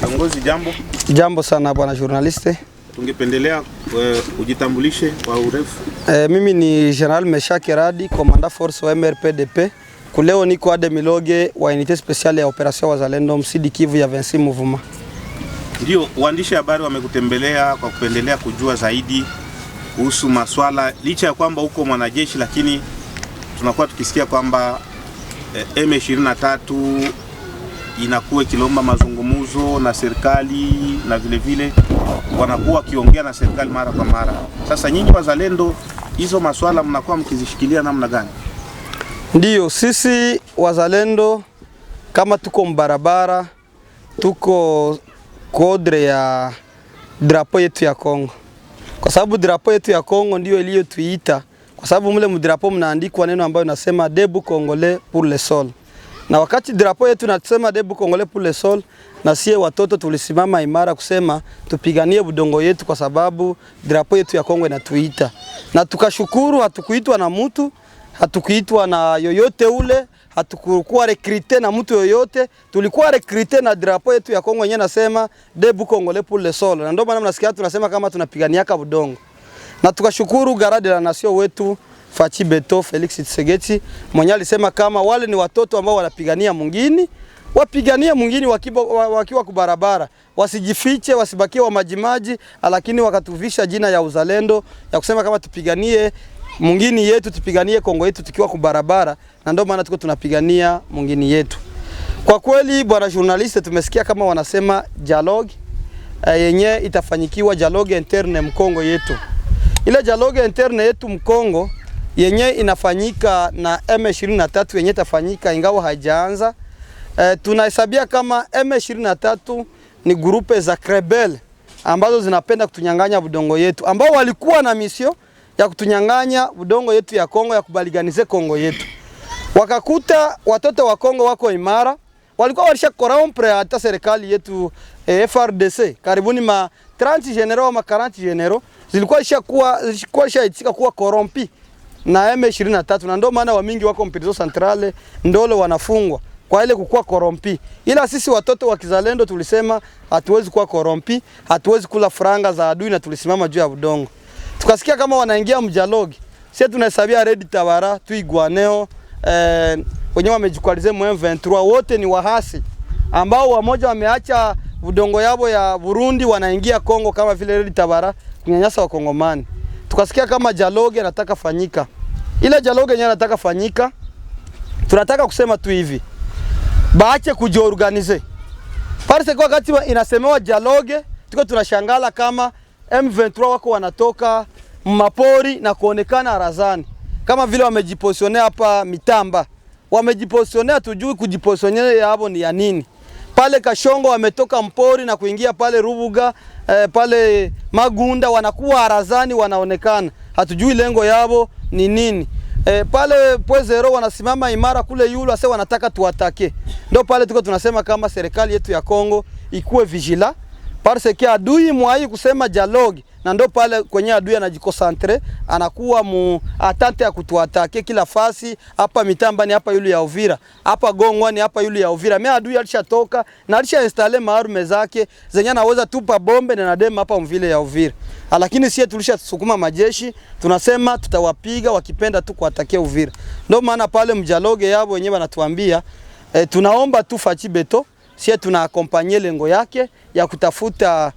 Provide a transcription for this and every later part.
Kiongozi, jambo. Jambo sana bwana journaliste. Tungependelea ujitambulishe kwa urefu. Mimi ni General Meshaki Radi, Commandant Force wa MRPDP. Kuleo niko Ade Miloge wa Unité Spéciale ya Operation Wazalendo Msidi Kivu ya 26 Mouvement. Ndio, waandishi habari wamekutembelea kwa kupendelea kujua zaidi kuhusu maswala, licha ya kwamba uko mwanajeshi, lakini tunakuwa tukisikia kwamba M23 inakuwa kilomba mazungumuzo na serikali na vile vile wanakuwa kiongea na serikali mara kwa mara. Sasa nyinyi wazalendo, hizo maswala mnakuwa mkizishikilia namna gani? Ndio, sisi wazalendo kama tuko mbarabara, tuko kodre ya drapo yetu ya Kongo. Kwa sababu drapo yetu ya Kongo ndio iliyotuita, kwa sababu mule mdrapo mnaandikwa neno ambayo nasema Debout Congolais pour le sol. Na wakati drapo yetu nasema Debout Congolais pour le sol, na sie watoto tulisimama imara kusema tupiganie budongo yetu, kwa sababu drapo yetu ya Kongo inatuita. Na tukashukuru, hatukuitwa na mtu, hatukuitwa na yoyote ule, hatukuwa rekrite na mtu yoyote, tulikuwa rekrite na drapo yetu ya Kongo yenyewe nasema Debout Congolais pour le sol. Na ndio maana mnasikia tunasema kama tunapiganiaka budongo. Na tukashukuru garde la nation wetu Fachi Beto Felix Tshisekedi mwenye alisema kama wale ni watoto ambao wanapigania mwingine, wapiganie mwingine wakiwa kubarabara, wasijifiche, wasibakie wa majimaji, lakini wakatuvisha jina ya uzalendo ya kusema kama tupiganie mwingine yetu, tupiganie Kongo yetu tukiwa kubarabara. Na ndio maana tuko tunapigania mwingine yetu. Kwa kweli bwana journaliste, tumesikia kama wanasema dialogue yenye itafanyikiwa dialogue interne mkongo yetu. Ile dialogue interne yetu mkongo yenye inafanyika na M23 yenye itafanyika ingawa haijaanza. Tunahesabia kama M23 ni grupe za rebel ambazo zinapenda kutunyang'anya budongo yetu, ambao walikuwa na misio ya kutunyang'anya budongo yetu ya Kongo, ya kubaliganize Kongo yetu. Wakakuta watoto wa Kongo wako imara, walikuwa walisha corrompre hata serikali yetu FRDC. Karibuni ma 30 generaux ma 40 generaux zilikuwa ishakuwa kuwa corrompi na M23, na ndio maana wamingi wako mpirizo centrale ndolo wanafungwa kwa ile kukua corrompi. Ila sisi watoto wa kizalendo tulisema hatuwezi kuwa corrompi, hatuwezi kula franga za adui, na tulisimama juu ya budongo. Tukasikia kama wanaingia mjalogi, sisi tunahesabia Red Tabara, Twigwaneo, wenyewe wamejikwalize M23, wote ni wahasi ambao wamoja wameacha budongo yabo ya Burundi wanaingia Kongo kama vile Red Tabara kunyanyasa wa Kongomani. Tukasikia kama dialogue nataka fanyika. Ile dialogue yenyewe nataka fanyika, tunataka kusema tu hivi, baache kujiorganize. Parce kwa wakati inasemewa dialogue, tuko tunashangala kama M23 wako wanatoka mapori na kuonekana razani, kama vile wamejipositionea hapa Mitamba. Wamejipositionea, tujui kujipositionea yao ni ya nini. Pale Kashongo wametoka mpori na kuingia pale Rubuga, pale Magunda, wanakuwa arazani, wanaonekana. Hatujui lengo yao ni nini. Pale Poezero wanasimama imara kule yulu, ase wanataka tuatake. Ndio pale tuko tunasema kama serikali yetu ya Kongo ikuwe vigila, parce que adui mwai kusema dialogue, na ndio pale kwenye adui anajikosantre, anakuwa mu atante ya kutuatake kila fasi. Hapa Mitamba ni hapa yulu ya Uvira, hapa Gongwa ni hapa yulu ya Uvira. Mimi adui alishatoka na alisha installe maarme zake zenye anaweza tupa bombe na nadema hapa mvile ya Uvira. Lakini sisi tulishasukuma majeshi, tunasema tutawapiga wakipenda tu kuatakia Uvira. Ndio maana pale mjaloge yao wenyewe wanatuambia tunaomba tu Fachi Beto, sisi tunaakompanye lengo yake ya kutafuta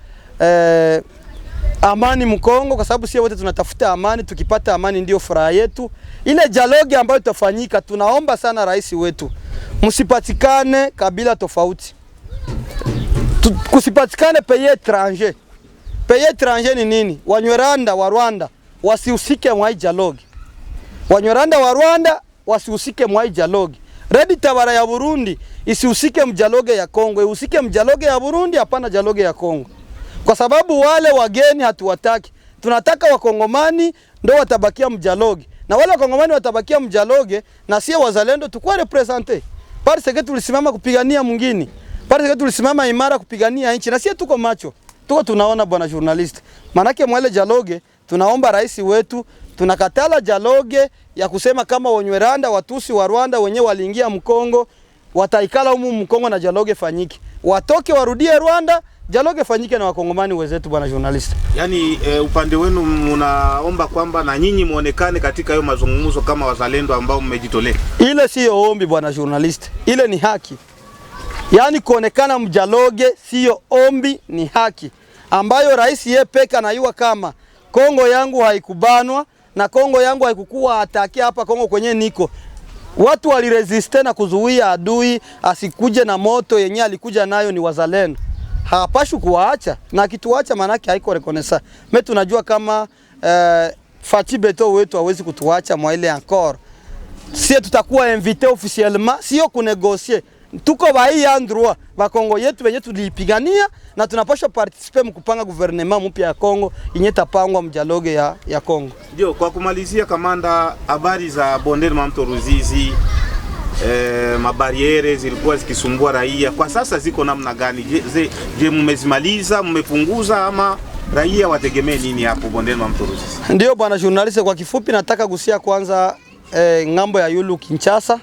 amani mkongo, kwa sababu sisi wote tunatafuta amani. Tukipata amani ndio furaha yetu. Ile dialogue ambayo itafanyika, tunaomba sana rais wetu, msipatikane kabila tofauti, kusipatikane pays étranger. Pays étranger ni nini? Wanyarwanda wa Rwanda wasihusike mwa dialogue, Wanyarwanda wa Rwanda wasihusike mwa dialogue. Red Tabara ya Burundi isihusike mjaloge ya Kongo, ihusike mjaloge ya Burundi, hapana dialogue ya Kongo. Kwa sababu wale wageni hatuwataki. Tunataka wakongomani ndio watabakia mjaloge. Na wale wakongomani watabakia mjaloge, na sie wazalendo tukua represente. Parce que tulisimama kupigania mwingine. Parce que tulisimama imara kupigania nchi, na sie tuko macho. Tuko tunaona bwana journalist. Manake mwele dialogue, tunaomba rais wetu, tunakatala dialogue ya kusema kama Wanyarwanda Watusi wa Rwanda wenyewe waliingia Mkongo, wataikala humu Mkongo na dialogue fanyiki. watoke warudie Rwanda, dialogue fanyike na wakongomani wenzetu bwana journalist. Yaani upande wenu mnaomba kwamba na nyinyi muonekane katika hayo mazungumzo kama wazalendo ambao mmejitolea. Ile sio ombi bwana journalist, ile ni haki. Yaani kuonekana mdialogue sio ombi, ni haki ambayo rais yeye peka anayua kama Kongo yangu haikubanwa na Kongo yangu haikukuwa ataki hapa Kongo kwenye niko. Watu waliresiste na kuzuia adui asikuje na moto yenye alikuja nayo ni wazalendo. Hapashu kuwaacha, na kituacha manake haiko reconnaissance. Mimi tunajua kama Fachi Beto wetu hawezi kutuacha mwa ile encore. Sisi tutakuwa invité officiellement, sio kunegocier. Tuko bai androa ba Kongo yetu wenye tulipigania na tunapaswa participer mkupanga gouvernement mpya ya Kongo yenye tapangwa mdialogue ya Kongo. Ndio, kwa kumalizia kamanda, habari za bondeni mwa mto Ruzizi, mabariere zilikuwa zikisumbua raia, kwa sasa ziko namna gani? Je, mmezimaliza, mmepunguza ama raia wategemee nini hapo bondeni mwa mto Ruzizi? Ndio bwana journalist, kwa kifupi nataka gusia kwanza ngambo ya Yulu Kinshasa.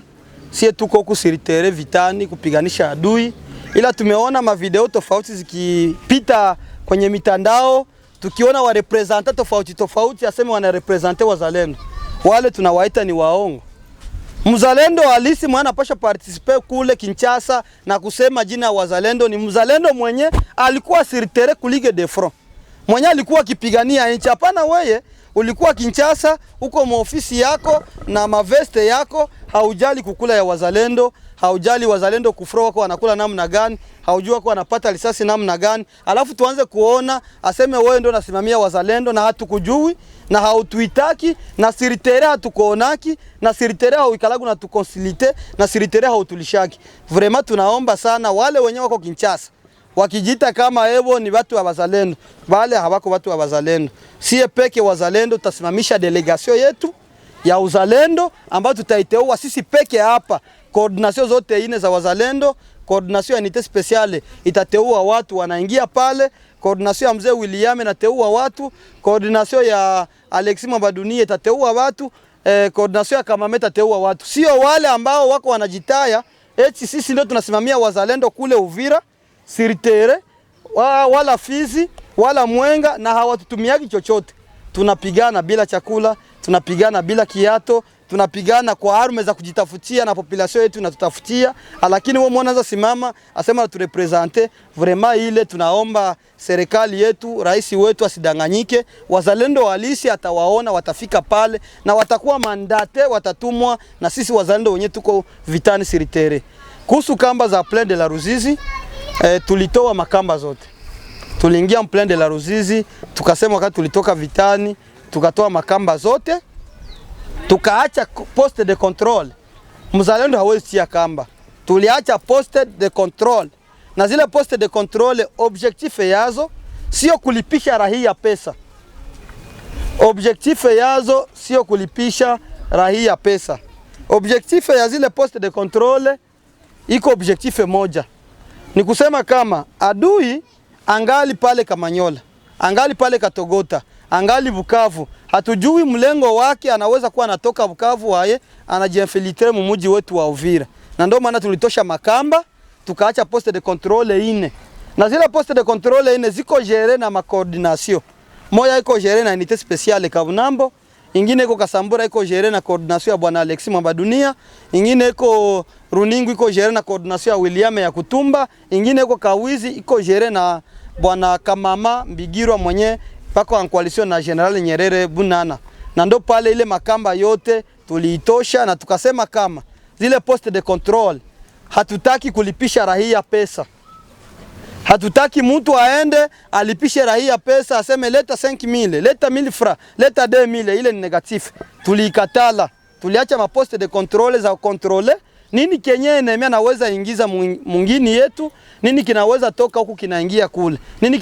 Sie tuko huku siritere vitani kupiganisha adui, ila tumeona mavideo tofauti zikipita kwenye mitandao, tukiona wa representa tofauti aseme wana represente wazalendo. Wale tunawaita ni waongo. Mzalendo halisi mwana pasha participe kule Kinshasa na kusema jina wazalendo ni mzalendo mwenye alikuwa siritere kulige de front. Mwenye alikuwa kipigania nchi. Hapana wewe ulikuwa Kinshasa uko maofisi yako na maveste yako, haujali kukula ya wazalendo, haujali wazalendo kufro wako wanakula namna gani, haujua kwa wanapata risasi namna gani. Alafu tuanze kuona aseme wewe ndio unasimamia wazalendo na hatukujui na hautuitaki na siritere hatukoonaki na siritere hauikalagu na tukonsilite na siritere hautulishaki. Vraiment tunaomba sana wale wenye wako Kinshasa wakijita kama ebo ni watu wa wazalendo, wale hawako watu wa wazalendo. Sie peke wazalendo tutasimamisha delegation yetu ya uzalendo ambayo tutaiteua sisi peke hapa. Coordination zote ine za wazalendo, coordination ya unité spéciale itateua watu wanaingia pale, coordination ya mzee William inateua watu, coordination ya Alexis Mabadunia itateua watu, coordination ya Kamame itateua watu. Sio wale ambao wako wanajitaya eti sisi ndio tunasimamia wazalendo kule Uvira, Siritere, wala Fizi, wala Mwenga na hawatutumiagi chochote. Tunapigana bila chakula, tunapigana bila kiato, tunapigana kwa arme za kujitafutia na population yetu inatutafutia, lakini wao mwananza simama asema tu representer vraiment ile. Tunaomba serikali yetu, rais wetu asidanganyike, wazalendo halisi atawaona, watafika pale na watakuwa mandate, watatumwa na sisi wazalendo wenyewe tuko vitani Siritere. Kuhusu kamba za Plaine de la Ruzizi, tulitoa makamba zote. Tuliingia Plaine de la Ruzizi, tukasema wakati tulitoka vitani, tukatoa makamba zote, tukaacha poste de control. Mzalendo hawezi tia kamba. Tuliacha poste de control. Na zile poste de control objectif yazo sio kulipisha raia pesa. Objectif yazo sio kulipisha raia pesa. Objectif ya zile poste de control iko objectif moja. Ni kusema kama adui angali pale Kamanyola, angali pale Katogota, angali Bukavu, hatujui mlengo wake, anaweza kuwa anatoka Bukavu wae anajiinfiltrate mumuji wetu wa Uvira. Na ndio maana tulitosha makamba, tukaacha poste de controle ine. Na zile poste de controle ine ziko gere na coordination. Moja iko gere na unité spéciale Kabunambo, ingine iko Kasambura iko gere na coordination ya bwana Alexis Mabadunia, ingine iko Runingu iko gere na coordination ya William ya Kutumba, ingine iko Kawizi iko gere na bwana Kamama Mbigirwa mwenye pako en coalition na General Nyerere Bunana. Na ndo pale ile makamba yote tuliitosha na tukasema kama zile poste de control hatutaki kulipisha raia pesa. Hatutaki mtu aende alipishe raia pesa aseme leta 5000, leta 1000 francs, leta 2000, ile ni negatif. Tulikatala. Tuliacha maposte de control za kontrole nini kenye enemy anaweza ingiza mwingine yetu, nini kinaweza toka huku kinaingia kule. Nini